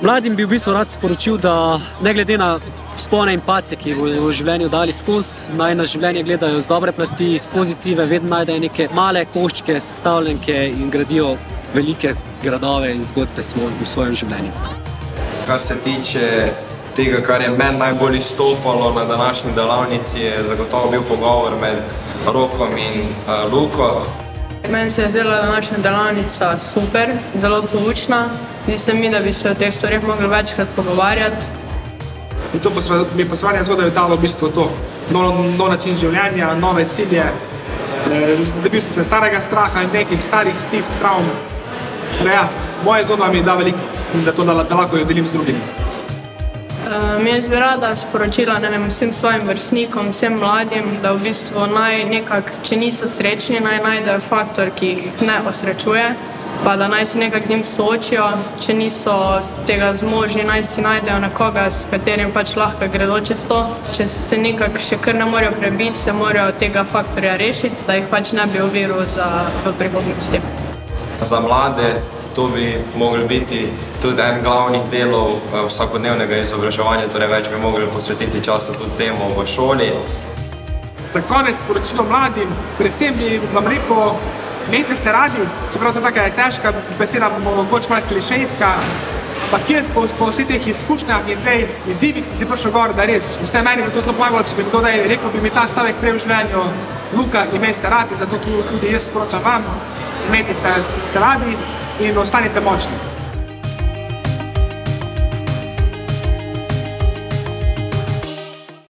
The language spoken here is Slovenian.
Mladim bi v bistvu rad sporočil, da ne glede na vzpone in padce, ki bodo v življenju dali skozi, naj na življenje gledajo z dobre plati, z pozitive, vedno najdejo neke male koščke, sestavljenke in gradijo velike gradove in zgodbe v svojem življenju. Kar se tiče tega, kar je meni najbolj izstopalo na današnji delavnici, je zagotovo bil pogovor med Rokom in Luko. Meni se je zdela današnja delavnica super, zelo poučna. Zdi se mi, da bi se o teh stvareh mogli večkrat pogovarjati. In to mi posvarjanje zgodaj je dalo v bistvu to. Nov način življenja, nove cilje. Dobil sem se starega straha in nekih starih stisk, travm. Moja zgodba mi da veliko in da to lahko jo delim z drugimi. Jaz bi rada sporočila vsem svojim vrstnikom, vsem mladim, da v bistvu naj nekako, če niso srečni, naj najdejo faktor, ki jih ne osrečuje, pa da naj se nekako z njim soočijo. Če niso tega zmožni, naj si najdejo nekoga, s katerim pač lahko gredo čez to. Če se nekako še kar ne morejo prebiti, se morajo tega faktorja rešiti, da jih pač ne bi oviril v prihodnosti. Za mlade to bi mogli biti tudi en glavnih delov vsakodnevnega izobraževanja, torej več bi mogli posvetiti časa tudi temu v šoli. Za konec sporočilo mladim, predvsem bi vam rekel, imejte se radi, čeprav to taka je težka beseda, mogoče malo klišejska, ampak jaz po vseh teh izkušnjah in zdaj izzivih sem si prišel gor, da res vse meni bi to zelo pomagalo, če bi kdo rekel, bi mi ta stavek prej v življenju: Luka, imej se radi, zato tudi jaz sporočam vam, imejte se radi in ostanite močni.